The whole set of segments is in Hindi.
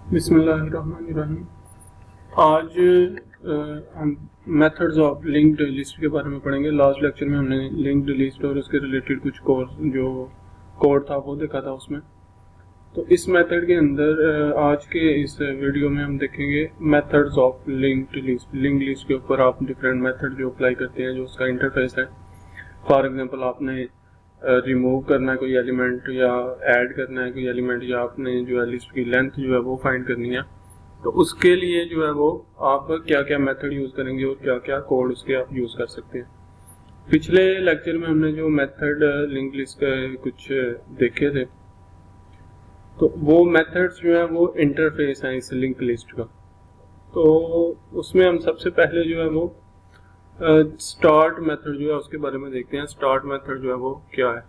बिस्मिल्लाहिर्रहमानिर्रहीम। आज हम मेथड्स ऑफ लिंक्ड लिस्ट के बारे में पढ़ेंगे। लास्ट लेक्चर में हमने लिंक्ड लिस्ट और उसके रिलेटेड कुछ कोड था वो देखा था उसमें। तो इस मेथड के अंदर आज के इस वीडियो में हम देखेंगे methods of linked list. Linked list के ऊपर आप डिफरेंट मेथड जो अप्लाई करते हैं, जो उसका इंटरफेस है। फॉर एग्जांपल आपने रिमूव करना है कोई एलिमेंट, या ऐड करना है कोई एलिमेंट, या आपने जो है लिस्ट की लेंथ जो है वो फाइंड करनी है, तो उसके लिए जो है वो आप क्या क्या मेथड यूज़ करेंगे और क्या क्या कोड उसके आप यूज़ कर सकते हैं। पिछले लेक्चर में हमने जो मेथड लिंक लिस्ट का कुछ देखे थे, तो वो मेथड्स जो है वो इंटरफेस हैं इस लिंक लिस्ट का। तो उसमें हम सबसे पहले जो है वो स्टार्ट मेथड जो है उसके बारे में देखते हैं। स्टार्ट मेथड जो है वो क्या है।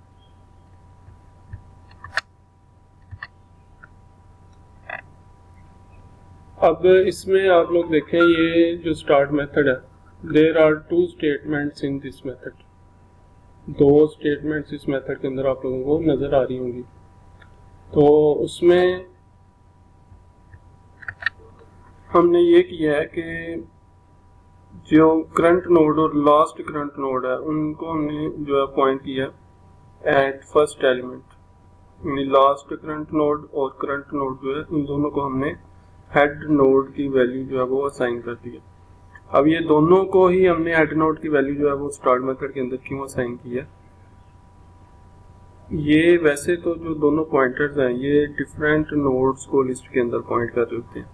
अब इसमें आप लोग देखें, ये जो स्टार्ट मेथड है, there are two statements in this method. दो स्टेटमेंट्स इस मेथड के अंदर आप लोगों को नजर आ रही होंगी। तो उसमें हमने ये किया है कि जो करंट नोड और लास्ट करंट नोड है उनको हमने जो है पॉइंट किया एट फर्स्ट एलिमेंट, यानी लास्ट करंट नोड और करंट नोड जो है इन दोनों को हमने हेड नोड की वैल्यू जो है वो असाइन कर दी है। अब ये दोनों को ही हमने हेड नोड की वैल्यू जो है वो स्टार्ट मेथड के अंदर क्यों असाइन की है, ये वैसे तो जो दोनों पॉइंटर्स हैं ये डिफरेंट नोड्स को लिस्ट के अंदर पॉइंट कर रहे होते हैं।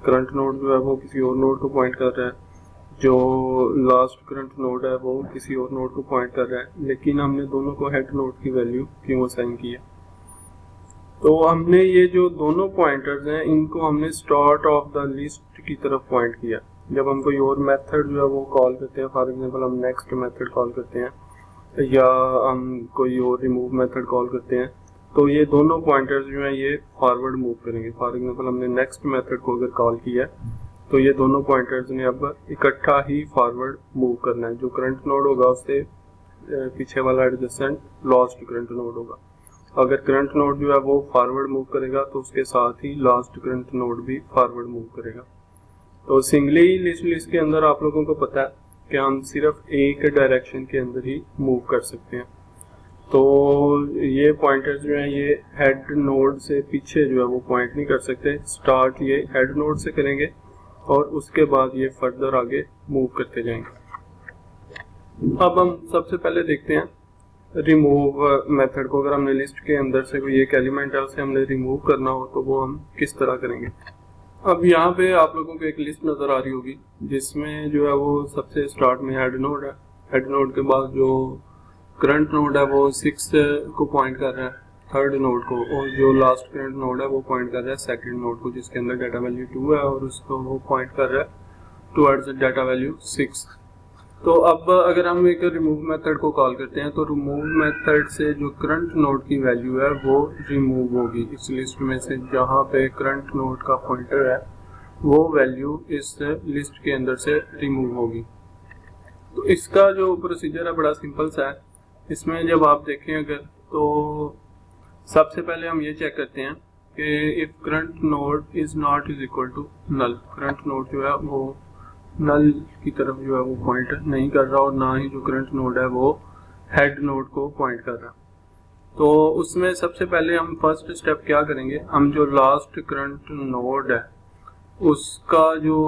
करंट नोड जो है वो किसी और नोड को पॉइंट कर रहा है, जो लास्ट करंट नोड है वो किसी और नोड को पॉइंट कर रहा है, लेकिन हमने दोनों को हेड नोड की वैल्यू क्यों असाइन की है। तो हमने ये जो दोनों पॉइंटर्स हैं इनको हमने स्टार्ट ऑफ द लिस्ट की तरफ पॉइंट किया। जब हम कोई और मेथड जो है वो कॉल करते हैं, फॉर एग्जांपल हम नेक्स्ट मेथड कॉल करते हैं या हम कोई और रिमूव मेथड कॉल करते हैं, तो ये दोनों पॉइंटर्स जो हैं ये फॉरवर्ड मूव करेंगे। फॉर एग्जांपल हमने नेक्स्ट मेथड को अगर कॉल किया तो ये दोनों पॉइंटर्स ने अब इकट्ठा ही फॉरवर्ड मूव करना है। जो करंट नोड होगा उससे पीछे वाला एडजेसेंट लास्ट करंट नोड होगा। अगर करंट नोड जो है वो फॉरवर्ड मूव करेगा तो उसके साथ ही लास्ट करंट नोड भी फॉरवर्ड मूव करेगा। तो सिंगली लिस्ट के अंदर आप लोगों को पता है कि हम सिर्फ एक डायरेक्शन के अंदर ही मूव कर सकते हैं। तो ये पॉइंटर्स जो हैं ये हेड नोड से पीछे जो है वो पॉइंट नहीं कर सकते। स्टार्ट ये हेड नोड से करेंगे और उसके बाद ये फर्दर आगे मूव करते जाएंगे। अब हम सबसे पहले देखते हैं रिमूव मेथड को। अगर हमने लिस्ट के अंदर से कोई एक एलिमेंट है उसे हमने रिमूव करना हो तो वो हम किस तरह करेंगे। अब यहाँ पे आप लोगों को एक लिस्ट नजर आ रही होगी जिसमें जो है वो सबसे स्टार्ट में हेड नोड है। हेड नोड के बाद जो करंट नोड है वो 6 को पॉइंट कर रहा है थर्ड नोड को, और जो लास्ट करंट नोड है वो पॉइंट कर रहा है सेकंड नोड को जिसके अंदर डाटा वैल्यू 2 है, और उसको वो पॉइंट कर रहा है टुवर्ड्स डाटा वैल्यू 6। तो अब अगर हम एक रिमूव मेथड को कॉल करते हैं तो रिमूव मेथड से जो करंट नोड की वैल्यू है वो रिमूव होगी इस लिस्ट में से। जहाँ पे करंट नोड का पॉइंटर है वो वैल्यू इस लिस्ट के अंदर से रिमूव होगी। तो इसका जो प्रोसीजर है बड़ा सिंपल सा है। इसमें जब आप देखें अगर, तो सबसे पहले हम ये चेक करते हैं कि if current node is not is equal to null. Current node जो है वो नल की तरफ जो है वो पॉइंट नहीं कर रहा और ना ही जो करंट नोड है वो हेड नोड को पॉइंट कर रहा। तो उसमें सबसे पहले हम फर्स्ट स्टेप क्या करेंगे, हम जो लास्ट करंट नोड है उसका जो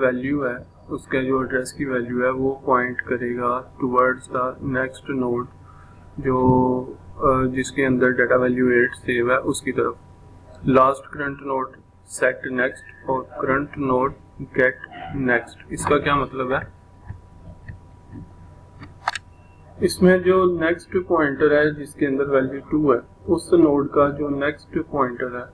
वैल्यू है, उसका जो एड्रेस की वैल्यू है वो पॉइंट करेगा टुवर्ड्स द नेक्स्ट नोड जो जिसके अंदर डाटा वैल्यू 8 सेव है उसकी तरफ। Last current node set next और करंट नोड गेट नेक्स्ट। इसका क्या मतलब है, इसमें जो नेक्स्ट पॉइंटर है जिसके अंदर वैल्यू 2 है उस नोड का जो नेक्स्ट पॉइंटर है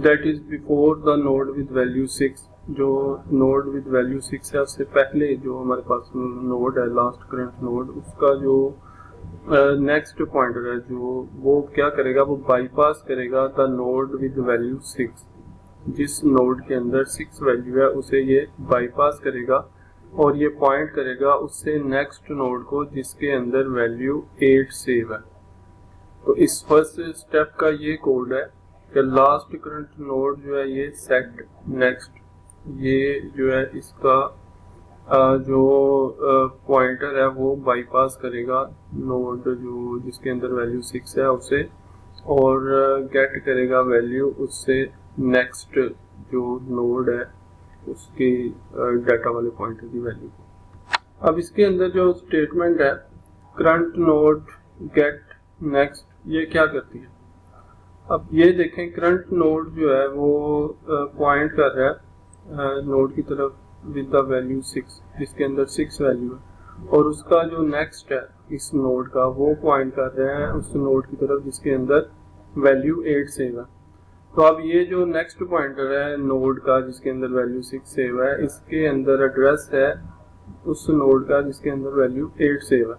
that is before the node with value 6। जो नोड विद वैल्यू 6 है उससे पहले जो हमारे पास नोड है लास्ट करंट नोड, उसका जो नेक्स्ट पॉइंटर है जो वो क्या करेगा, वो बाईपास करेगा द नोड विद वैल्यू 6। जिस नोड के अंदर 6 वैल्यू है उसे ये बाईपास करेगा और ये पॉइंट करेगा उससे नेक्स्ट नोड को जिसके अंदर वैल्यू 8 सेव है। तो इस फर्स्ट स्टेप का ये कोड है कि लास्ट करंट नोड जो है ये सेट नेक्स्ट, ये जो है इसका जो पॉइंटर है वो बाईपास करेगा नोड जो जिसके अंदर वैल्यू 6 है उसे, और गेट करेगा वैल्यू उससे नेक्स्ट जो नोड है उसकी डाटा वाले पॉइंटर की वैल्यू को। अब इसके अंदर जो स्टेटमेंट है करंट नोड गेट नेक्स्ट, ये क्या करती है? अब ये देखें, करंट नोड जो है वो पॉइंट कर रहा है नोड की तरफ विद द वैल्यू 6, जिसके अंदर 6 वैल्यू है, और उसका जो नेक्स्ट है इस नोड का वो पॉइंट कर रहे हैं उस नोड की तरफ जिसके अंदर वैल्यू 8 सेव है। तो अब ये जो नेक्स्ट पॉइंटर है नोड का जिसके अंदर वैल्यू 6 सेव है, इसके अंदर एड्रेस है उस नोड का जिसके अंदर वैल्यू 8 सेव है।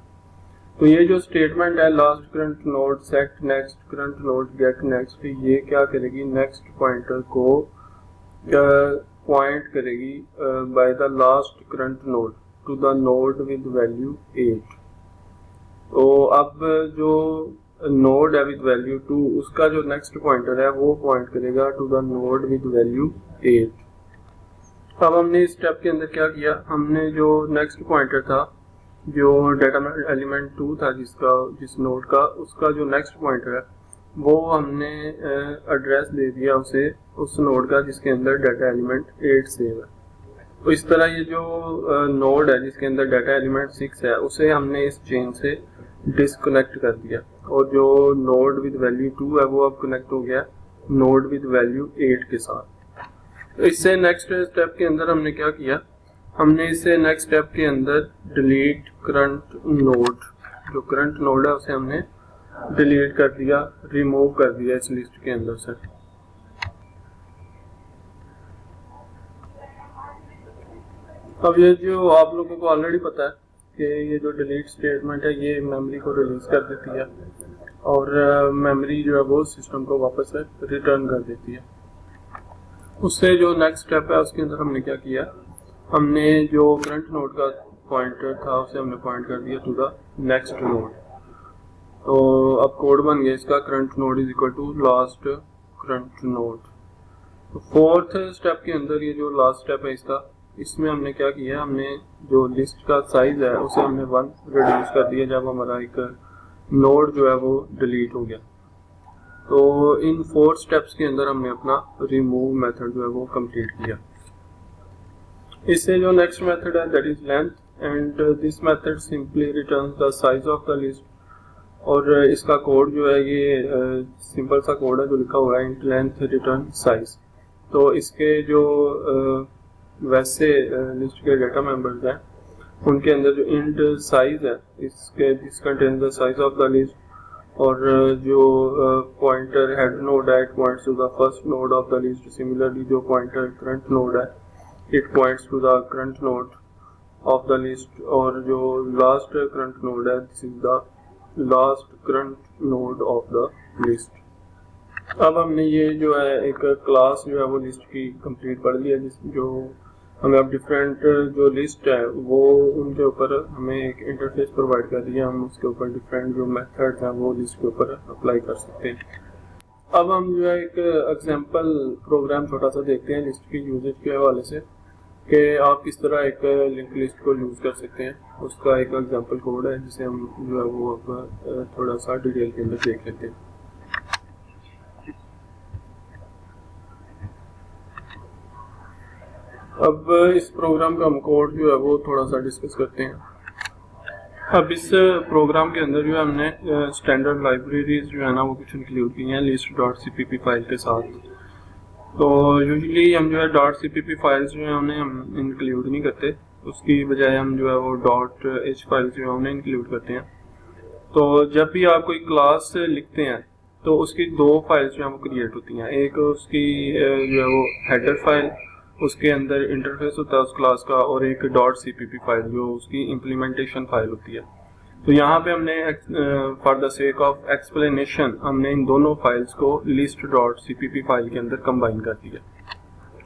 तो ये जो स्टेटमेंट है last current node set next current node get next, ये क्या करेगी, नेक्स्ट पॉइंटर को पॉइंट करेगी by the last current node to the node with value 8। तो अब जो नोड है विद वैल्यू 2 उसका जो नेक्स्ट पॉइंटर है वो पॉइंट करेगा to the node with value 8। अब हमने इस स्टेप के अंदर क्या किया, हमने जो नेक्स्ट पॉइंटर था जो डाटा एलिमेंट 2 था जिस नोड का, उसका जो नेक्स्ट पॉइंटर है वो हमने एड्रेस दे दिया उसे उस नोड का जिसके अंदर डाटा एलिमेंट 8 सेव है। तो इस तरह ये जो नोड है जिसके अंदर डाटा एलिमेंट 6 है उसे हमने इस चेन से डिसकनेक्ट कर दिया, और जो नोड विद वैल्यू 2 है वो अब कनेक्ट हो गया नोड विद वैल्यू 8 के साथ। तो इससे नेक्स्ट स्टेप के अंदर हमने क्या किया, हमने इसे नेक्स्ट स्टेप के अंदर डिलीट करंट नोड, जो करंट नोड है उसे हमने डिलीट कर दिया, रिमूव कर दिया इस लिस्ट के अंदर से। अब ये जो आप लोगों को ऑलरेडी पता है कि ये जो डिलीट स्टेटमेंट है ये मेमोरी को रिलीज कर देती है और मेमोरी जो है वो सिस्टम को वापस से रिटर्न कर देती है। उससे जो नेक्स्ट स्टेप है उसके अंदर हमने क्या किया, हमने जो करंट नोड का पॉइंटर था उसे हमने पॉइंट कर दिया टू द नेक्स्ट नोड। तो अब कोड बन गया इसका, current node is equal to last current node. तो फोर्थ स्टेप के अंदर ये जो लास्ट स्टेप है इसका, इसमें हमने क्या किया, हमने जो लिस्ट का साइज है उसे हमने 1 रिड्यूस कर दिया जब हमारा एक नोड जो है वो डिलीट हो गया। तो इन 4 स्टेप्स के अंदर हमने अपना रिमूव मेथड जो है वो कंप्लीट किया। इससे जो नेक्स्ट मेथड है that is length, and this method simply returns the size of the list. और इसका कोड जो है ये सिंपल सा कोड है जो लिखा हुआ है इंट लेंथ रिटर्न साइज। तो इसके जो वैसे लिस्ट के डाटा मेंबर्स हैं उनके अंदर जो इंट साइज है इसके this contains the size of the list, और जो पॉइंटर हेड नोड है it points to the first node of the list. Similarly जो पॉइंटर करंट नोड है it points to the current node of the list, और जो लास्ट करंट नोड है this is the last current node of the list. अब हमने ये जो है एक क्लास जो है वो लिस्ट की कंप्लीट पढ़ लिया, जिस जो हमें अब डिफरेंट जो लिस्ट है वो उनके ऊपर हमें एक इंटरफेस प्रोवाइड कर दिया, हम उसके ऊपर डिफरेंट जो मेथड्स हैं वो लिस्ट के ऊपर अप्लाई कर सकते हैं। अब हम जो है एक एग्जांपल प्रोग्राम छोटा सा देखते हैं लिस्ट की यूजेज के हवाले से कि आप किस तरह एक लिंक लिस्ट को यूज कर सकते हैं। उसका एक एग्जांपल कोड है जिसे हम जो है वो अब थोड़ा सा डिटेल के अंदर देख लेते हैं। अब इस प्रोग्राम का हम कोड जो है वो थोड़ा सा डिस्कस करते हैं। अब इस प्रोग्राम के अंदर जो है हमने स्टैंडर्ड लाइब्रेरीज जो है ना वो कुछ इंक्लूड की हैं list.cpp फाइल के साथ। तो यूजुअली हम जो है .cpp फाइल्स जो है उन्हें हम इंक्लूड नहीं करते, उसकी बजाय हम जो है वो .h फाइल्स जो है उन्हें इंक्लूड करते हैं। तो जब भी आप कोई क्लास लिखते हैं तो उसकी 2 फाइल्स जो है वो क्रिएट होती हैं। एक उसकी जो है वो हेडर फाइल, उसके अंदर इंटरफेस होता है उस क्लास का, और एक .cpp फाइल जो उसकी इम्प्लीमेंटेशन फाइल होती है। तो यहाँ पे हमने for the sake of explanation हमने इन दोनों फाइल्स को list.cpp फाइल के अंदर कंबाइन कर दिया।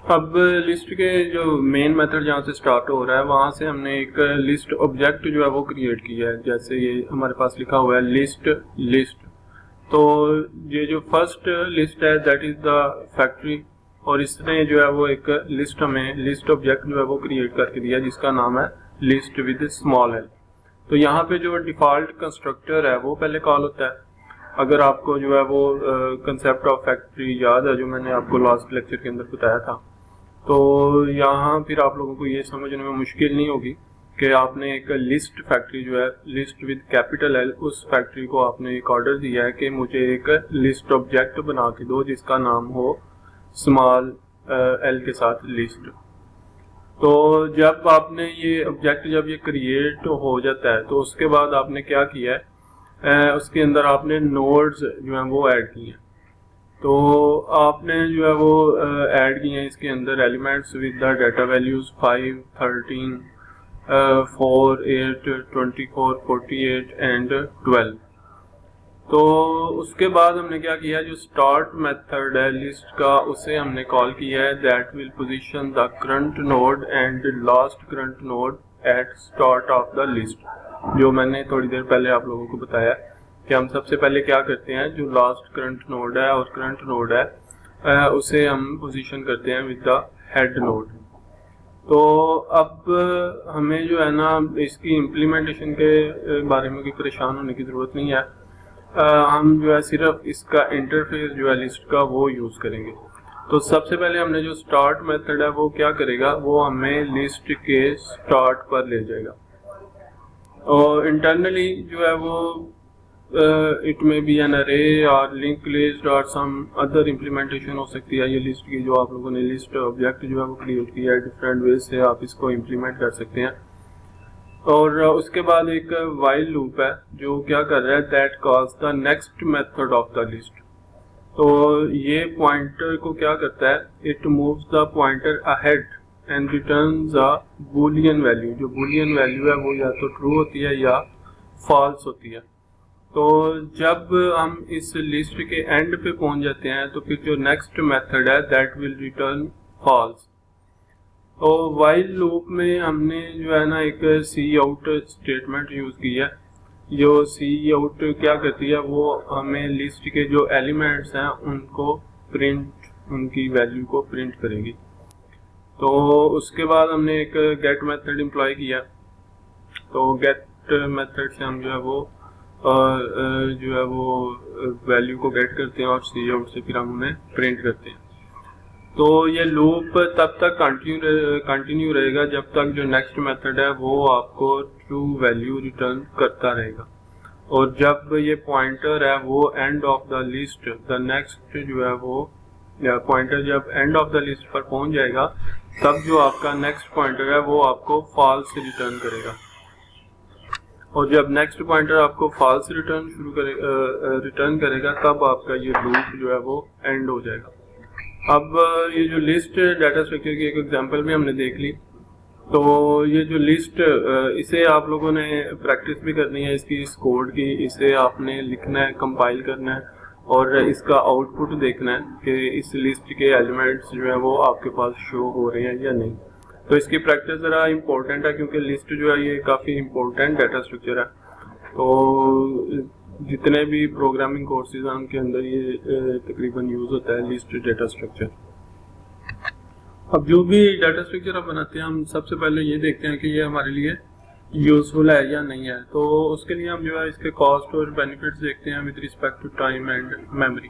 अब लिस्ट के जो मेन मेथड जहाँ से स्टार्ट हो रहा है वहाँ से हमने एक लिस्ट ऑब्जेक्ट जो है वो क्रिएट किया है। जैसे ये हमारे पास लिखा हुआ है लिस्ट लिस्ट, तो ये जो फर्स्ट लिस्ट है दैट इज द फैक्ट्री, और इसने जो है वो एक लिस्ट हमें लिस्ट ऑब्जेक्ट जो है वो क्रिएट करके दिया जिसका नाम है लिस्ट विद स्मॉल एल। तो यहाँ पे जो डिफॉल्ट कंस्ट्रक्टर है वो पहले कॉल होता है। अगर आपको जो है वो कंसेप्ट ऑफ फैक्ट्री याद है जो मैंने आपको लास्ट लेक्चर के अंदर बताया था, तो यहाँ फिर आप लोगों को ये समझने में मुश्किल नहीं होगी कि आपने एक लिस्ट फैक्ट्री जो है लिस्ट विद कैपिटल एल, उस फैक्ट्री को आपने एक ऑर्डर दिया है कि मुझे एक लिस्ट ऑब्जेक्ट बना के दो जिसका नाम हो स्मॉल एल के साथ लिस्ट। तो जब आपने ये ऑब्जेक्ट जब ये क्रिएट हो जाता है तो उसके बाद आपने क्या किया है, उसके अंदर आपने नोड्स जो हैं वो ऐड किए हैं। तो आपने जो है वो ऐड किए हैं इसके अंदर elements with the data values 5, 13, 4, 8, 24, 48 and 12। तो उसके बाद हमने क्या किया, जो स्टार्ट मेथड है लिस्ट का उसे हमने कॉल किया है that will position the current node and last current node eight start of the list. जो मैंने थोड़ी देर पहले आप लोगों को बताया कि हम सबसे पहले क्या करते हैं, जो लास्ट करंट नोड है और करंट नोड है उसे हम पोजीशन करते हैं विद द हेड नोड। तो अब हमें जो है ना इसकी इम्प्लीमेंटेशन के बारे में कोई परेशान होने की ज़रूरत नहीं है। हम जो है सिर्फ इसका इंटरफेस जो है लिस्ट का वो यूज़ करेंगे। तो सबसे पहले हमने जो स्टार्ट मेथड है वो क्या करेगा, वो हमें लिस्ट के स्टार्ट पर ले जाएगा। और इंटरनली जो है वो इट में बी एन अरे और लिंक लिस्ट और सम अदर इम्प्लीमेंटेशन हो सकती है। ये लिस्ट की जो आप लोगों ने लिस्ट ऑब्जेक्ट जो है वो क्रिएट किया है, डिफरेंट वे से आप इसको इम्प्लीमेंट कर सकते हैं। और उसके बाद एक वाइल लूप है जो क्या कर रहा है, that calls the next method of the list. तो ये पॉइंटर को क्या करता है, it moves the pointer ahead and returns a Boolean value. जो बूलियन वैल्यू है वो या तो ट्रू होती है या फॉल्स होती है। तो जब हम इस लिस्ट के एंड पे पहुंच जाते हैं तो फिर जो नेक्स्ट मेथड है दैट विल रिटर्न फॉल्स। तो वाइल लूप में हमने जो है ना एक सी आउट स्टेटमेंट यूज की है। जो सी आउट क्या करती है, वो हमें लिस्ट के जो एलिमेंट्स हैं उनको प्रिंट, उनकी वैल्यू को प्रिंट करेगी। तो उसके बाद हमने एक गेट मेथड एम्प्लॉय किया। तो गेट मेथड से हम जो है वो वैल्यू को गेट करते हैं और सी आउट से फिर हम उन्हें प्रिंट करते हैं। तो ये लूप तब तक कंटिन्यू रहेगा जब तक जो नेक्स्ट मेथड है वो आपको ट्रू वैल्यू रिटर्न करता रहेगा। और जब ये पॉइंटर है वो and of the list, the next जो है वो पॉइंटर जब एंड ऑफ द लिस्ट पर पहुंच जाएगा तब जो आपका नेक्स्ट पॉइंटर है वो आपको फॉल्स रिटर्न करेगा। और जब नेक्स्ट पॉइंटर आपको फॉल्स रिटर्न करेगा तब आपका ये लूप जो है वो एंड हो जाएगा। अब ये जो लिस्ट डाटा स्ट्रक्चर की एक एग्जांपल भी हमने देख ली। तो ये जो लिस्ट इसे आप लोगों ने प्रैक्टिस भी करनी है इसकी, इस कोड की। इसे आपने लिखना है, कंपाइल करना है और इसका आउटपुट देखना है कि इस लिस्ट के एलिमेंट्स जो है वो आपके पास शो हो रहे हैं या नहीं। तो इसकी प्रैक्टिस ज़रा इम्पोर्टेंट है क्योंकि लिस्ट जो है ये काफ़ी इम्पोर्टेंट डाटा स्ट्रक्चर है। तो जितने भी प्रोग्रामिंग कोर्सेज हैं उनके अंदर ये तकरीबन यूज़ होता है लिस्ट डाटा स्ट्रक्चर। अब जो भी डाटा स्ट्रक्चर हम बनाते हैं हम सबसे पहले ये देखते हैं कि ये हमारे लिए यूजफुल है या नहीं है। तो उसके लिए हम जो है इसके कॉस्ट और बेनिफिट्स देखते हैं with respect to time and memory.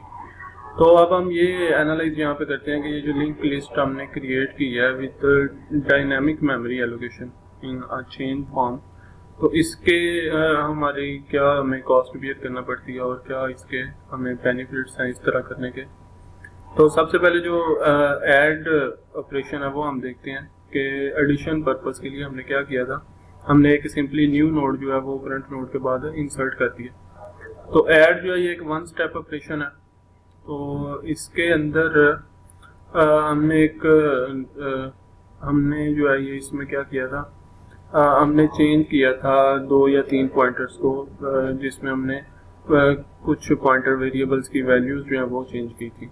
तो अब हम ये एनालाइज यहाँ पे करते हैं कि ये जो लिंक लिस्ट हमने क्रिएट की है with dynamic memory allocation in a chain form, तो इसके हमारी क्या हमें कॉस्ट बियर करना पड़ती है और क्या इसके हमें बेनिफिट्स हैं इस तरह करने के। तो सबसे पहले जो ऐड ऑपरेशन है वो हम देखते हैं कि एडिशन पर्पस के लिए हमने क्या किया था, हमने एक सिंपली न्यू नोड जो है वो करंट नोड के बाद इंसर्ट कर दिया। तो ऐड जो है ये एक वन स्टेप ऑपरेशन है। तो इसके अंदर हमने जो है ये इसमें क्या किया था, हमने चेंज किया था 2 या 3 पॉइंटर्स को, जिसमें हमने कुछ पॉइंटर वेरिएबल्स की वैल्यूज जो है वो चेंज की थी।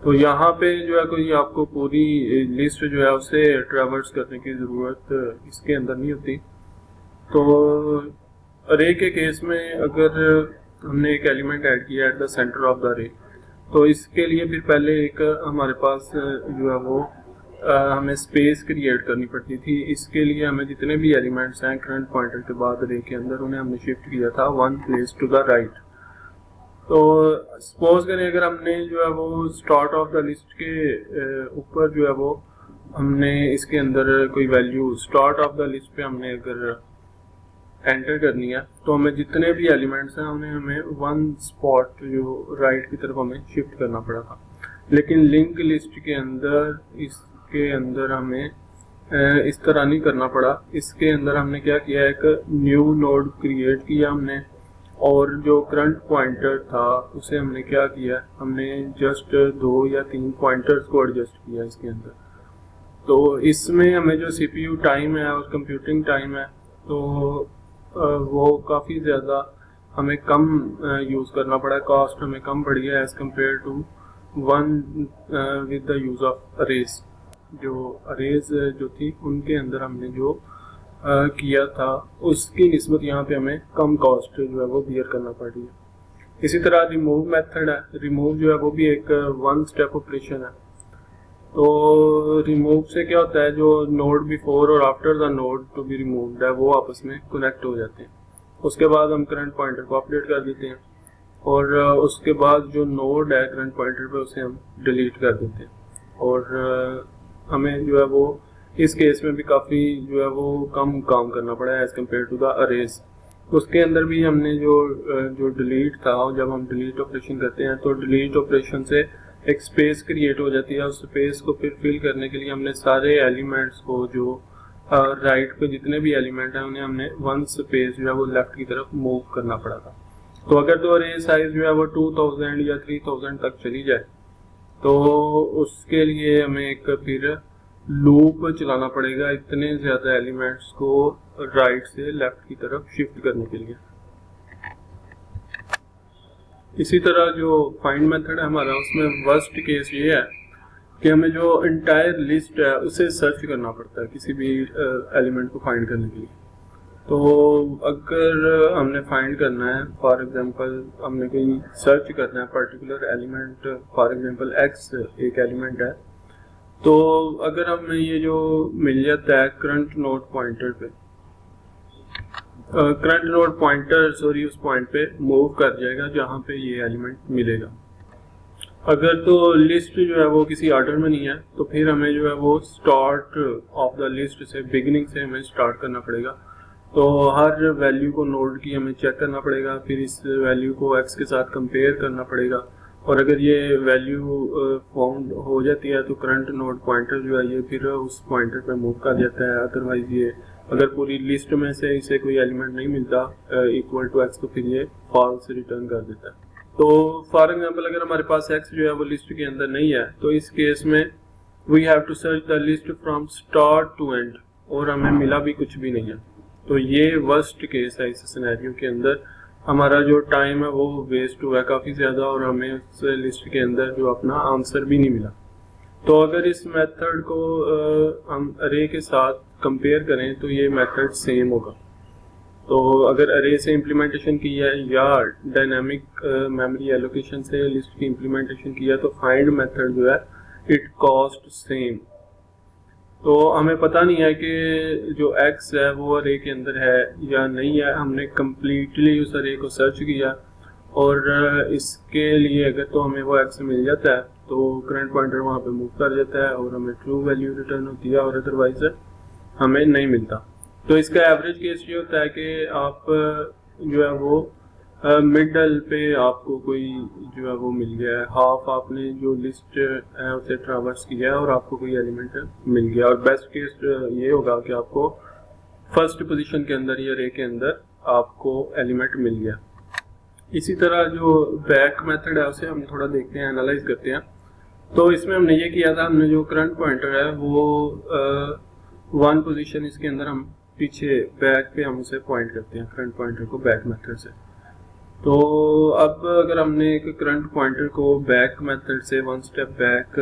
तो यहाँ पे जो है कोई आपको पूरी लिस्ट जो है उसे ट्रैवर्स करने की ज़रूरत इसके अंदर नहीं होती। तो अरे के केस में अगर हमने एक एलिमेंट ऐड किया at the centre of the रे। तो इसके लिए फिर पहले एक हमारे पास जो है वो हमें स्पेस क्रिएट करनी पड़ती थी। इसके लिए हमें जितने भी एलिमेंट्स हैं करंट पॉइंटर के बाद रे के अंदर, उन्हें हमने शिफ्ट किया था one place to the right. तो सपोज करें अगर हमने जो है वो स्टार्ट ऑफ द लिस्ट के ऊपर जो है वो हमने इसके अंदर कोई value start of the list पे हमने अगर एंटर करनी है, तो हमें जितने भी एलिमेंट्स हैं उन्हें हमें वन स्पॉट जो राइट की तरफ हमें शिफ्ट करना पड़ा था। लेकिन लिंक लिस्ट के अंदर इसके अंदर हमें इस तरह नहीं करना पड़ा। इसके अंदर हमने क्या किया, एक न्यू नोड क्रिएट किया हमने, और जो करंट पॉइंटर था उसे हमने क्या किया, हमने जस्ट 2 या 3 पॉइंटर्स को एडजस्ट किया इसके अंदर। तो इसमें हमें जो CPU टाइम है और कंप्यूटिंग टाइम है तो वो काफ़ी ज़्यादा हमें कम यूज़ करना पड़ा, कॉस्ट हमें कम पड़ी है as compare to one with the use of arrays. जो अरेज जो थी उनके अंदर हमने जो किया था उसकी निस्बत यहाँ पे हमें कम कॉस्ट जो है वो बियर करना पड़ रही है। इसी तरह रिमूव मेथड है, रिमूव जो है वो भी एक वन स्टेप ऑपरेशन है। तो रिमूव से क्या होता है, जो नोड बिफोर और after the node to be removed है वो आपस में कनेक्ट हो जाते हैं। उसके बाद हम करंट पॉइंटर को अपडेट कर देते हैं, और उसके बाद जो नोड है करंट पॉइंटर पे उसे हम डिलीट कर देते हैं। और हमें जो है वो इस केस में भी काफ़ी जो है वो कम काम करना पड़ा है as compare to the arrays. उसके अंदर भी हमने जो डिलीट था, जब हम डिलीट ऑपरेशन करते हैं तो डिलीट ऑपरेशन से एक स्पेस क्रिएट हो जाती है। उस स्पेस को फिर फिल करने के लिए हमने सारे एलिमेंट्स को जो राइट पे जितने भी एलिमेंट हैं उन्हें हमने वन स्पेस जो है वो लेफ्ट की तरफ मूव करना पड़ा था। तो अगर तो अरे साइज जो है वो 2000 या 3000 तक चली जाए तो उसके लिए हमें एक फिर लूप चलाना पड़ेगा इतने ज़्यादा एलिमेंट्स को राइट से लेफ्ट की तरफ शिफ्ट करने के लिए। इसी तरह जो फाइंड मेथड है हमारा, उसमें वर्स्ट केस ये है कि हमें जो इंटायर लिस्ट है उसे सर्च करना पड़ता है किसी भी एलिमेंट को फाइंड करने के लिए। तो अगर हमने फाइंड करना है, फॉर एग्जांपल हमने कोई सर्च करना है particular element, for example x एक एलिमेंट है, तो अगर हमें ये जो मिल जाता है करंट नोड पॉइंटर पे, करंट नोड पॉइंटर सॉरी उस पॉइंट पे मूव कर जाएगा जहाँ पे ये एलिमेंट मिलेगा। अगर तो लिस्ट जो है वो किसी ऑर्डर में नहीं है तो फिर हमें जो है वो स्टार्ट ऑफ द लिस्ट से, बिगिनिंग से हमें स्टार्ट करना पड़ेगा। तो हर वैल्यू को नोड की हमें चेक करना पड़ेगा, फिर इस वैल्यू को x के साथ कंपेयर करना पड़ेगा, और अगर ये वैल्यू फाउंड हो जाती है तो करंट नोड पॉइंटर जो है ये फिर उस पॉइंटर पे मूव कर जाता है। अदरवाइज ये अगर पूरी लिस्ट में से इसे कोई एलिमेंट नहीं मिलता इक्वल टू x तो फिर ये फॉल्स रिटर्न कर देता है। तो फॉर एग्जांपल अगर हमारे पास x जो है वो लिस्ट के अंदर नहीं है तो इस केस में we have to search the list from start to end, और हमें मिला भी कुछ भी नहीं है। तो ये वर्स्ट केस है। इस सिनेरियो के अंदर हमारा जो टाइम है वो वेस्ट हुआ है काफ़ी ज़्यादा, और हमें उस लिस्ट के अंदर जो अपना आंसर भी नहीं मिला। तो अगर इस मेथड को हम अरे के साथ कंपेयर करें तो ये मेथड सेम होगा। तो अगर अरे से इम्प्लीमेंटेशन किया है या डायनामिक मेमोरी एलोकेशन से लिस्ट की इम्प्लीमेंटेशन किया तो फाइंड मेथड जो है इट कॉस्ट सेम। तो हमें पता नहीं है कि जो x है वो अरे के अंदर है या नहीं है। हमने कम्प्लीटली उस अरे को सर्च किया और इसके लिए अगर तो हमें वो x मिल जाता है तो करंट पॉइंटर वहाँ पे मूव कर जाता है और हमें ट्रू वैल्यू रिटर्न होती है, और अदरवाइज हमें नहीं मिलता। तो इसका एवरेज केस ये होता है कि आप जो है वो मिडल पे आपको कोई जो है वो मिल गया है, हाफ आपने जो लिस्ट है उसे ट्रावर्स किया है और आपको कोई एलिमेंट मिल गया, और बेस्ट केस ये होगा कि आपको फर्स्ट पोजीशन के अंदर या रे के अंदर आपको एलिमेंट मिल गया। इसी तरह जो बैक मेथड है उसे हम थोड़ा देखते हैं, एनालाइज करते हैं। तो इसमें हमने ये किया था, हमने जो करंट पॉइंटर है वो वन पोजीशन इसके अंदर हम पीछे बैक पे हम उसे पॉइंट करते हैं करंट पॉइंटर को बैक मेथड से। तो अब अगर हमने एक करंट पॉइंटर को बैक मेथड से वन स्टेप बैक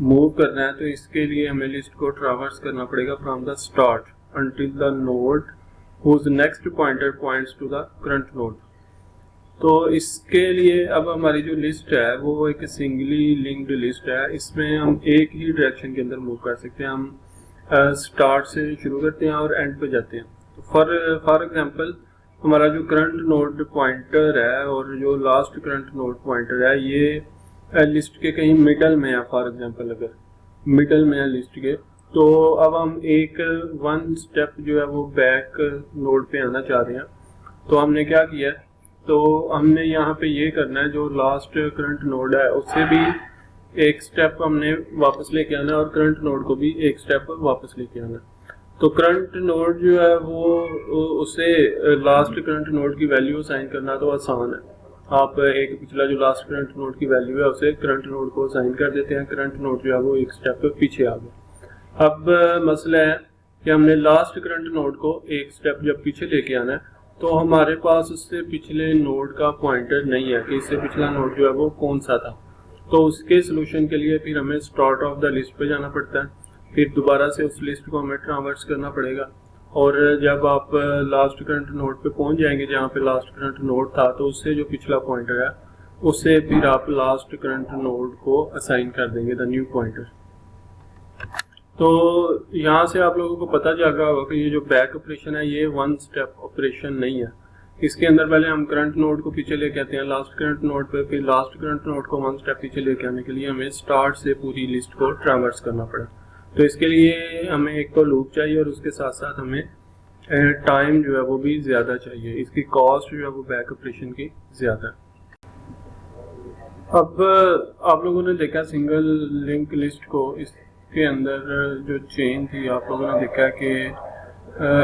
मूव करना है तो इसके लिए हमें लिस्ट को ट्रावर्स करना पड़ेगा from the start until the node whose next pointer points to the current node। तो इसके लिए अब हमारी जो लिस्ट है वो एक सिंगली लिंक्ड लिस्ट है। इसमें हम एक ही डायरेक्शन के अंदर मूव कर सकते हैं। हम स्टार्ट से शुरू करते हैं और एंड पे जाते हैं। तो फॉर एग्जांपल हमारा जो करंट नोड पॉइंटर है और जो लास्ट करंट नोड पॉइंटर है ये लिस्ट के कहीं मिडल में है। फॉर एग्जांपल अगर मिडल में है लिस्ट के, तो अब हम एक वन स्टेप जो है वो बैक नोड पे आना चाह रहे हैं। तो हमने क्या किया, तो हमने यहाँ पे ये करना है, जो लास्ट करंट नोड है उससे भी एक स्टेप हमने वापस लेके आना है और करंट नोड को भी एक स्टेप वापस लेके आना है। तो करंट नोड जो है वो उसे लास्ट करंट नोड की वैल्यू असाइन करना तो आसान है। आप एक पिछला जो लास्ट करंट नोड की वैल्यू है उसे करंट नोड को असाइन कर देते हैं, करंट नोड जो है वो एक स्टेप पीछे आ गया। अब मसला है कि हमने लास्ट करंट नोड को एक स्टेप जब पीछे लेके आना है, तो हमारे पास उससे पिछले नोड का पॉइंटर नहीं है कि इससे पिछला नोड जो है वो कौन सा था। तो उसके सोल्यूशन के लिए फिर हमें स्टार्ट ऑफ द लिस्ट पे जाना पड़ता है, फिर दोबारा से उस लिस्ट को हमें ट्रांवर्स करना पड़ेगा। और जब आप लास्ट करंट नोड पे पहुंच जाएंगे जहाँ पे लास्ट करंट नोड था, तो उससे जो पिछला पॉइंटर है उससे फिर आप लास्ट करंट नोड को असाइन कर देंगे द न्यू पॉइंटर। तो यहाँ से आप लोगों को पता चल रहा होगा कि ये जो बैक ऑपरेशन है ये वन स्टेप ऑपरेशन नहीं है। इसके अंदर पहले हम करंट नोड को पीछे लेके आते हैं लास्ट करंट नोड पे, फिर लास्ट करंट नोड को वन स्टेप पीछे लेके आने के लिए हमें स्टार्ट से पूरी लिस्ट को ट्रावर्स करना पड़ा। तो इसके लिए हमें एक तो लूप चाहिए और उसके साथ साथ हमें टाइम जो है वो भी ज़्यादा चाहिए। इसकी कॉस्ट जो है वो बैक ऑपरेशन की ज़्यादा है। अब आप लोगों ने देखा सिंगल लिंक लिस्ट को, इसके अंदर जो चेन थी आप लोगों ने देखा कि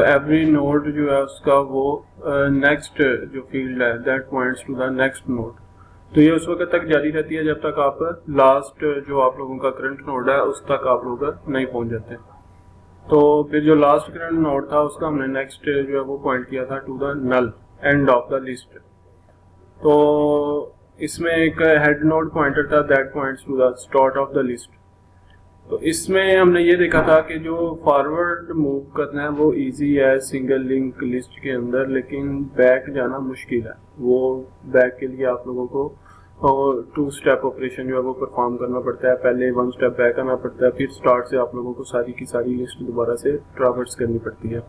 एवरी नोड जो है उसका वो नेक्स्ट जो फील्ड है that points to the next node. तो ये उस वक्त तक जारी रहती है जब तक आप लास्ट जो आप लोगों का करंट नोड है उस तक आप लोग नहीं पहुंच जाते। तो फिर जो लास्ट करंट नोड था उसका हमने नेक्स्ट जो है वो पॉइंट किया था to the null end of the list. तो इसमें एक हेड नोड पॉइंटर था that points to the start of the list. तो इसमें हमने ये देखा था कि जो फॉरवर्ड मूव करना है वो इजी है सिंगल लिंक लिस्ट के अंदर, लेकिन बैक जाना मुश्किल है। वो बैक के लिए आप लोगों को टू स्टेप ऑपरेशन जो है वो परफॉर्म करना पड़ता है। पहले वन स्टेप बैक आना पड़ता है, फिर स्टार्ट से आप लोगों को सारी की सारी लिस्ट दोबारा से ट्रावर्स करनी पड़ती है।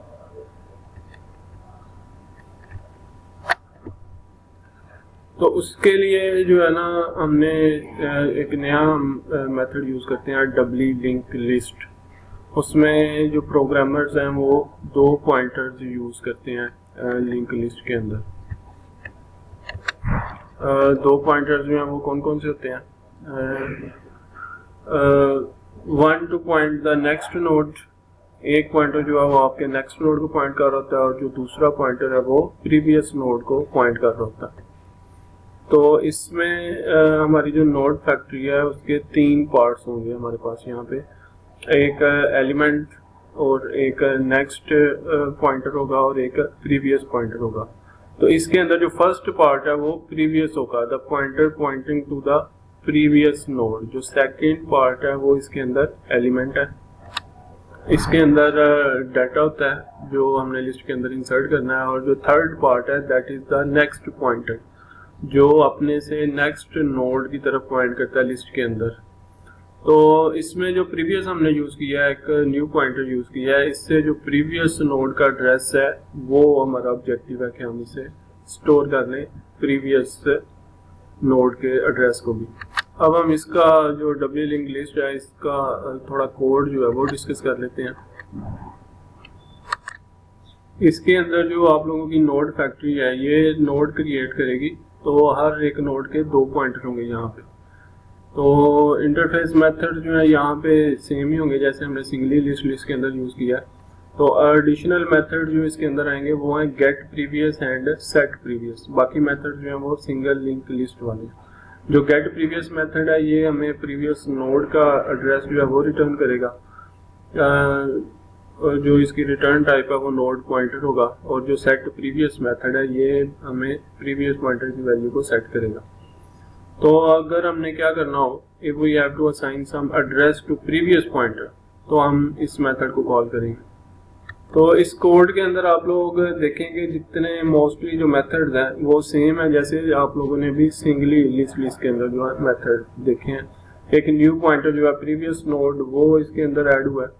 तो उसके लिए जो है ना हमने एक नया मेथड यूज़ करते हैं डबली लिंक लिस्ट। उसमें जो प्रोग्रामर्स हैं वो दो पॉइंटर्स यूज़ करते हैं लिंक लिस्ट के अंदर। दो पॉइंटर्स जो हैं वो कौन कौन से होते हैं, one two point the next node, एक पॉइंटर जो है वो आपके नेक्स्ट नोड को पॉइंट कर रहा होता है और जो दूसरा पॉइंटर है वो प्रीवियस नोड को पॉइंट कर रहा होता है। तो इसमें हमारी जो नोड फैक्ट्री है उसके तीन पार्ट्स होंगे हमारे पास यहाँ पे, एक एलिमेंट और एक नेक्स्ट पॉइंटर होगा और एक प्रीवियस पॉइंटर होगा। तो इसके अंदर जो फर्स्ट पार्ट है वो प्रीवियस होगा, the pointer pointing to the previous node. जो सेकंड पार्ट है वो इसके अंदर एलिमेंट है, इसके अंदर डाटा होता है जो हमने लिस्ट के अंदर इंसर्ट करना है। और जो थर्ड पार्ट है that is the next pointer, जो अपने से नेक्स्ट नोड की तरफ पॉइंट करता है लिस्ट के अंदर। तो इसमें जो प्रीवियस हमने यूज़ किया है, एक न्यू पॉइंटर यूज़ किया है, इससे जो प्रीवियस नोड का एड्रेस है वो हमारा ऑब्जेक्टिव है कि हम इसे स्टोर कर लें प्रीवियस नोड के एड्रेस को भी। अब हम इसका जो डबली लिंक लिस्ट है इसका थोड़ा कोड जो है वो डिस्कस कर लेते हैं। इसके अंदर जो आप लोगों की नोड फैक्ट्री है ये नोड क्रिएट करेगी, तो हर एक नोड के दो पॉइंटर होंगे यहाँ पे। तो इंटरफेस मेथड जो है यहाँ पे सेम ही होंगे जैसे हमने सिंगली लिस्ट के अंदर यूज़ किया। तो एडिशनल मेथड जो इसके अंदर आएंगे वो हैं get previous and set previous. बाकी मेथड जो है वो सिंगल लिंक लिस्ट वाले। जो गेट प्रीवियस मेथड है ये हमें प्रीवियस नोड का एड्रेस जो है वो रिटर्न करेगा। जो इसकी रिटर्न टाइप है वो नोड पॉइंटर होगा। और जो सेट प्रीवियस मेथड है ये हमें प्रीवियस पॉइंटर की वैल्यू को सेट करेगा। तो अगर हमने क्या करना हो, if we have to assign some address to previous pointer, तो हम इस मेथड को कॉल करेंगे। तो इस कोड के अंदर आप लोग देखेंगे जितने मोस्टली जो मेथड्स हैं वो सेम है जैसे आप लोगों ने भी सिंगली लिस्ट के अंदर जो है मेथड देखे हैं। एक न्यू पॉइंटर जो है प्रीवियस नोड वो इसके अंदर ऐड हुआ है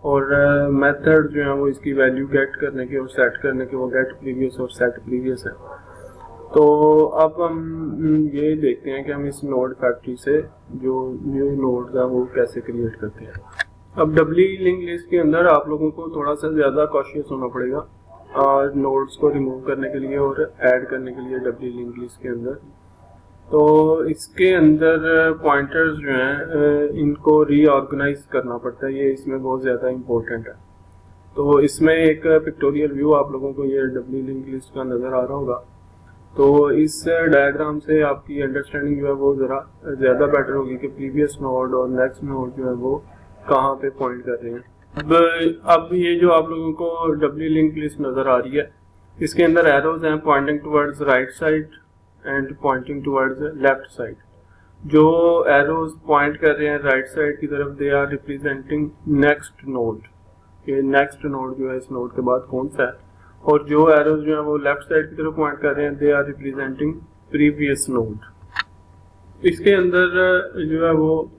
और मेथड जो है वो इसकी वैल्यू गेट करने के और सेट करने के वो गेट प्रीवियस और सेट प्रीवियस है। तो अब हम ये देखते हैं कि हम इस नोड फैक्ट्री से जो न्यू नोड्स हैं वो कैसे क्रिएट करते हैं। अब डबली लिंक लिस्ट के अंदर आप लोगों को थोड़ा सा ज़्यादा कॉशियस होना पड़ेगा और नोड्स को रिमूव करने के लिए और ऐड करने के लिए डबली लिंक लिस्ट के अंदर। तो इसके अंदर पॉइंटर्स जो हैं इनको रीऑर्गेनाइज करना पड़ता है, ये इसमें बहुत ज़्यादा इम्पोर्टेंट है। तो इसमें एक पिक्टोरियल व्यू आप लोगों को ये डबली लिंक लिस्ट का नज़र आ रहा होगा। तो इस डायग्राम से आपकी अंडरस्टैंडिंग जो है वो ज़रा ज़्यादा बेटर होगी कि प्रीवियस नोड और नेक्स्ट नोड जो है वो कहाँ पे पॉइंट कर रहे हैं। अब ये जो आप लोगों को डबली लिंक लिस्ट नज़र आ रही है इसके अंदर एरोज हैं pointing towards right side and pointing towards left side. जो एरोज पॉइंट कर रहे हैं राइट साइड की तरफ they are representing next node, ये नेक्स्ट नोड जो है इस नोड के बाद कौन सा है, और जो एरोज जो है वो लेफ्ट साइड की तरफ पॉइंट कर रहे हैं they are representing previous node. इसके अंदर जो है वो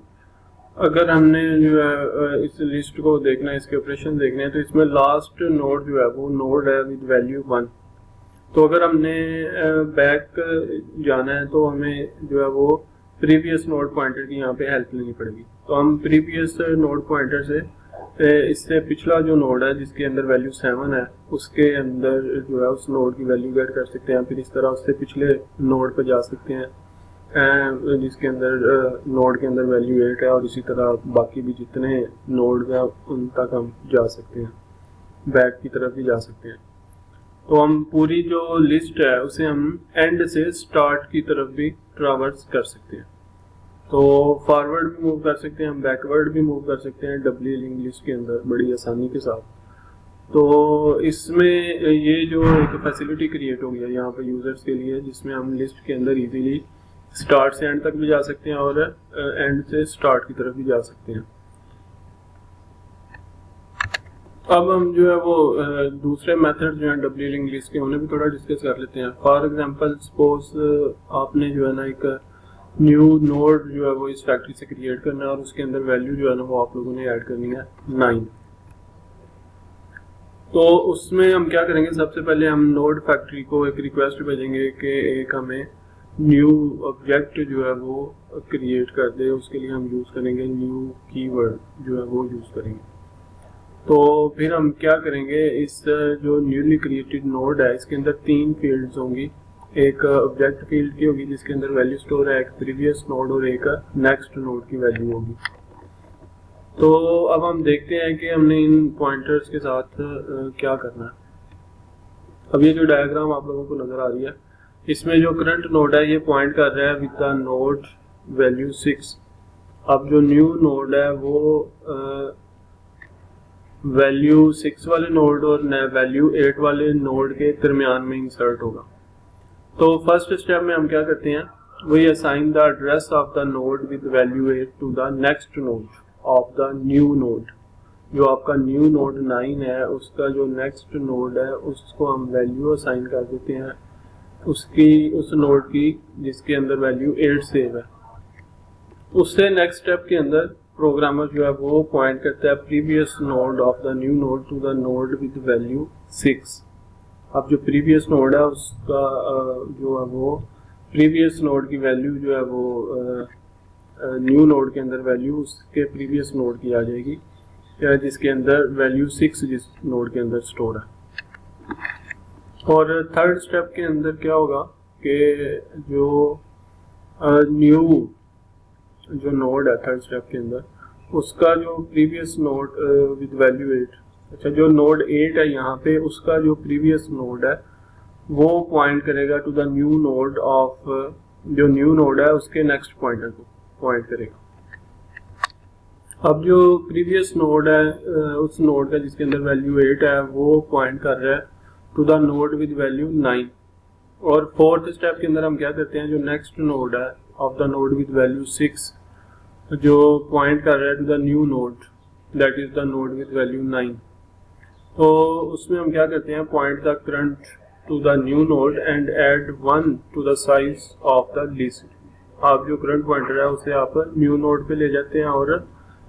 अगर हमने जो है इस लिस्ट को देखना है, इसके ऑपरेशन देखने हैं, तो इसमें लास्ट नोड जो है वो नोड है विद वैल्यू 1। तो अगर हमने बैक जाना है तो हमें जो है वो प्रीवियस नोड पॉइंटर की यहाँ पे हेल्प लेनी पड़ेगी। तो हम प्रीवियस नोड पॉइंटर से इससे पिछला जो नोड है जिसके अंदर वैल्यू 7 है उसके अंदर जो है उस नोड की वैल्यू गेट कर सकते हैं। फिर इस तरह उससे पिछले नोड पर जा सकते हैं जिसके अंदर नोड के अंदर वैल्यू 8 है, और इसी तरह बाकी भी जितने नोड हैं उन तक हम जा सकते हैं, बैक की तरफ भी जा सकते हैं। तो हम पूरी जो लिस्ट है उसे हम एंड से स्टार्ट की तरफ भी ट्रैवर्स कर सकते हैं। तो फॉरवर्ड भी मूव कर सकते हैं, हम बैकवर्ड भी मूव कर सकते हैं डबली लिंक लिस्ट के अंदर बड़ी आसानी के साथ। तो इसमें ये जो एक फैसिलिटी क्रिएट हो गया यहाँ पे यूजर्स के लिए जिसमें हम लिस्ट के अंदर इजीली स्टार्ट से एंड तक भी जा सकते हैं और एंड से स्टार्ट की तरफ भी जा सकते हैं। अब हम जो है वो दूसरे मेथड जो है डबली लिंक लिस्ट के उन्हें भी थोड़ा डिस्कस कर लेते हैं। फॉर एग्जांपल सपोज आपने जो है ना एक न्यू नोड जो है वो इस फैक्ट्री से क्रिएट करना है और उसके अंदर वैल्यू जो है ना वो आप लोगों ने ऐड करनी है 9। तो उसमें हम क्या करेंगे, सबसे पहले हम नोड फैक्ट्री को एक रिक्वेस्ट भेजेंगे कि एक हमें न्यू ऑब्जेक्ट जो है वो क्रिएट कर दे। उसके लिए हम यूज़ करेंगे न्यू कीवर्ड जो है वो यूज़ करेंगे। तो फिर हम क्या करेंगे, इस जो न्यूली क्रिएटेड नोड है इसके अंदर 3 फील्ड्स होंगी। एक ऑब्जेक्ट फील्ड की होगी जिसके अंदर वैल्यू स्टोर है, एक प्रीवियस नोड और एक नेक्स्ट नोड की वैल्यू होगी। तो अब हम देखते हैं कि हमने इन पॉइंटर्स के साथ क्या करना है। अब ये जो डायग्राम आप लोगों को नज़र आ रही है इसमें जो करंट नोड है ये पॉइंट कर रहा है विद द नोड वैल्यू 6। अब जो न्यू नोड है वो वैल्यू 6 वाले नोड और वैल्यू 8 वाले नोड के दरमियान में इंसर्ट होगा। तो फर्स्ट स्टेप में हम क्या करते हैं, we assign the address of the node with value 8 to the next node of the new node. जो आपका न्यू नोड 9 है उसका जो नेक्स्ट नोड है उसको हम वैल्यू असाइन कर देते हैं उस नोड की जिसके अंदर वैल्यू 8 सेव है। उससे नेक्स्ट स्टेप के अंदर प्रोग्रामर जो है वो पॉइंट करता है previous node of the new node to the node with value 6। अब जो प्रीवियस नोड है उसका जो है वो प्रीवियस नोड की वैल्यू जो है वो न्यू नोड के अंदर वैल्यू उसके प्रीवियस नोड की आ जाएगी जिसके अंदर वैल्यू 6 जिस नोड के अंदर स्टोर है। और थर्ड स्टेप के अंदर क्या होगा कि जो न्यू जो नोड है थर्ड स्टेप के अंदर उसका जो प्रीवियस नोड विद वैल्यू 8, अच्छा जो नोड 8 है यहाँ पे उसका जो प्रीवियस नोड है वो पॉइंट करेगा to the new node of जो न्यू नोड है उसके नेक्स्ट पॉइंटर को पॉइंट करेगा। अब जो प्रीवियस नोड है उस नोड का जिसके अंदर वैल्यू 8 है वो पॉइंट कर रहा है to the node with value 9। और फोर्थ स्टेप के अंदर हम क्या करते हैं, जो नेक्स्ट नोड है of the node with value 6 जो पॉइंट कर रहा है to the new node that is the node with value 9। तो उसमें हम क्या करते हैं, point the current to the new node and add 1 to the size of the list. आप जो करंट पॉइंटर है उसे आप न्यू नोड पे ले जाते हैं और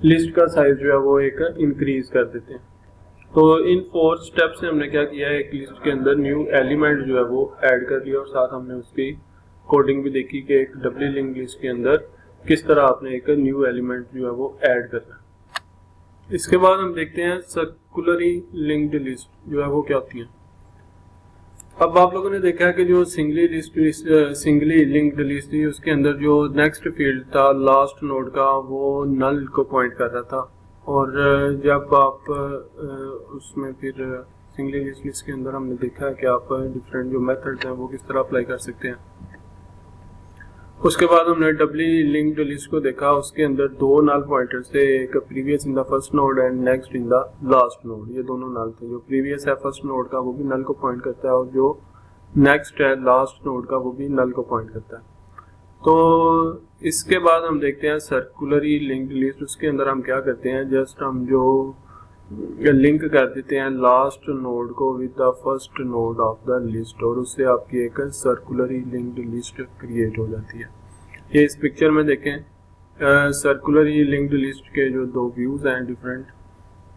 लिस्ट का साइज जो है वो एक इंक्रीज कर देते हैं। तो इन 4 स्टेप से हमने क्या किया है, एक लिस्ट के अंदर न्यू एलिमेंट जो है वो ऐड कर लिया और साथ हमने उसकी कोडिंग भी देखी कि एक डबली लिंक लिस्ट के अंदर किस तरह आपने एक न्यू एलिमेंट जो है वो ऐड करना है। इसके बाद हम देखते हैं सर्कुलरली लिंक्ड लिस्ट जो है वो क्या होती है। अब आप लोगों ने देखा है कि जो सिंगली लिंक्ड लिस्ट थी उसके अंदर जो नेक्स्ट फील्ड था लास्ट नोड का वो नल को पॉइंट कर रहा था, और जब आप उसमें फिर सिंगली लिस्ट के अंदर हमने देखा है कि आप डिफरेंट जो मेथड्स हैं वो किस तरह अप्लाई कर सकते हैं। उसके बाद हमने डबली लिंक्ड लिस्ट को देखा, उसके अंदर 2 नल पॉइंटर्स थे, एक previous in the first node and next in the last node. ये दोनों नल थे, जो प्रीवियस है फर्स्ट नोड का वो भी नल को पॉइंट करता है और जो नेक्स्ट है लास्ट नोड का वो भी नल को पॉइंट करता है। तो इसके बाद हम देखते हैं सर्कुलरली लिंक्ड लिस्ट। उसके अंदर हम क्या करते हैं, जस्ट हम जो लिंक कर देते हैं लास्ट नोड को with the first node of the list और उससे आपकी एक सर्कुलरली लिंक्ड लिस्ट क्रिएट हो जाती है। ये इस पिक्चर में देखें, सर्कुलरली लिंक्ड लिस्ट के जो 2 व्यूज हैं डिफरेंट।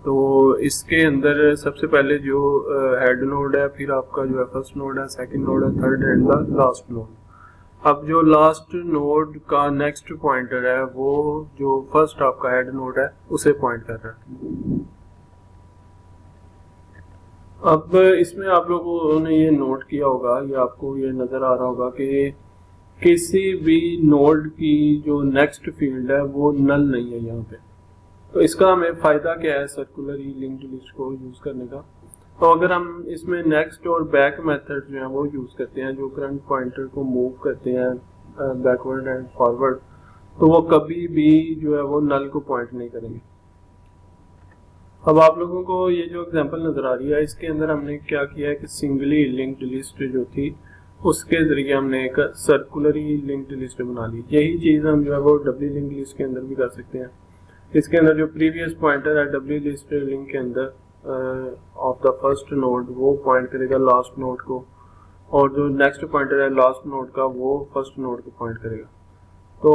तो इसके अंदर सबसे पहले जो हेड नोड है, फिर आपका जो है फर्स्ट नोड है, सेकंड नोड है, third and the last node. अब जो लास्ट नोड का नेक्स्ट पॉइंटर है वो जो फर्स्ट आपका हेड नोड है उसे पॉइंट कर रहा है। अब इसमें आप लोगों ने ये नोट किया होगा या आपको ये नजर आ रहा होगा कि किसी भी नोड की जो नेक्स्ट फील्ड है वो नल नहीं है यहाँ पे। तो इसका हमें फायदा क्या है सर्कुलरली लिंक्ड लिस्ट को यूज करने का। तो अगर हम इसमें नेक्स्ट और बैक मेथड जो है वो यूज करते हैं, जो करंट पॉइंटर को मूव करते हैं बैकवर्ड एंड फॉरवर्ड, तो वो कभी भी जो है वो नल को पॉइंट नहीं करेंगे। अब आप लोगों को ये जो एग्जांपल नजर आ रही है इसके अंदर हमने क्या किया है कि सिंगली लिंक्ड लिस्ट जो थी उसके जरिए हमने एक सर्कुलरली लिंक्ड लिस्ट बना ली। यही चीज हम जो है वो डबली लिंक्ड लिस्ट के अंदर भी कर सकते हैं। इसके अंदर जो प्रीवियस पॉइंटर है डबली लिस्ट लिंक के अंदर ऑफ द फर्स्ट नोड वो पॉइंट करेगा लास्ट नोड को, और जो नेक्स्ट पॉइंटर है लास्ट नोड का वो फर्स्ट नोड को पॉइंट करेगा। तो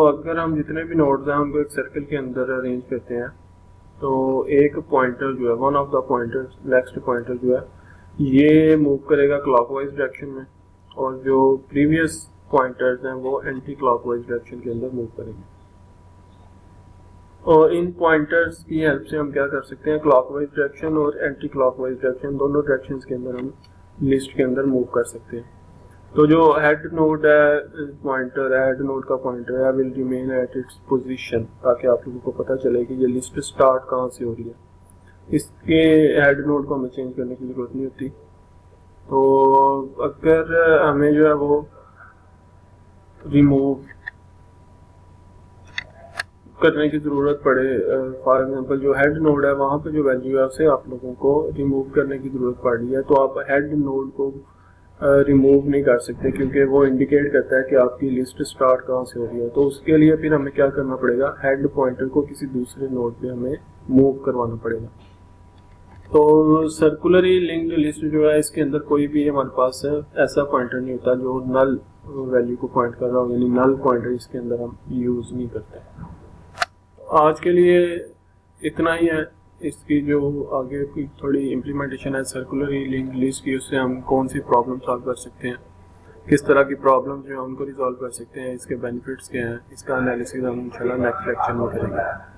अगर हम जितने भी नोड्स हैं उनको एक सर्कल के अंदर अरेंज करते हैं तो एक पॉइंटर जो है, one of the pointers, next pointer जो है ये मूव करेगा क्लॉकवाइज डायरेक्शन में, और जो प्रीवियस पॉइंटर्स हैं वो एंटी क्लॉकवाइज डायरेक्शन के अंदर मूव करेंगे। और इन पॉइंटर्स की हेल्प से हम क्या कर सकते हैं, क्लॉकवाइज डायरेक्शन और एंटी क्लॉकवाइज डायरेक्शन दोनों डायरेक्शंस के अंदर हम लिस्ट के अंदर मूव कर सकते हैं। तो जो हेड नोड है पॉइंटर है, हेड नोड का पॉइंटर है will remain at its position, ताकि आप लोगों को पता चले कि ये लिस्ट स्टार्ट कहाँ से हो रही है। इसके हेड नोड को हमें चेंज करने की जरूरत नहीं होती। तो अगर हमें जो है वो रिमूव करने की जरूरत पड़े, फॉर एग्जांपल जो हेड नोड है वहाँ पे जो वैल्यू है उसे आप लोगों को रिमूव करने की जरूरत पड़ रही है, तो आप हेड नोड को रिमूव नहीं कर सकते क्योंकि वो इंडिकेट करता है कि आपकी लिस्ट स्टार्ट कहाँ से हो रही है। तो उसके लिए फिर हमें क्या करना पड़ेगा, हेड पॉइंटर को किसी दूसरे नोड पे हमें मूव करवाना पड़ेगा। तो सर्कुलरली लिंक्ड लिस्ट जो है इसके अंदर कोई भी हमारे पास ऐसा पॉइंटर नहीं होता जो नल वैल्यू को पॉइंट कर रहा हो, यानी नल पॉइंटर इसके अंदर हम यूज नहीं करते। आज के लिए इतना ही है। इसकी जो आगे की थोड़ी इम्प्लीमेंटेशन है सर्कुलरली लिंक्ड लिस्ट की, उससे हम कौन सी प्रॉब्लम सॉल्व कर सकते हैं, किस तरह की प्रॉब्लम जो है उनको रिजॉल्व कर सकते हैं, इसके बेनिफिट्स क्या हैं, इसका एनालिसिस हम इंशाल्लाह नेक्स्ट लेक्चर में करेंगे।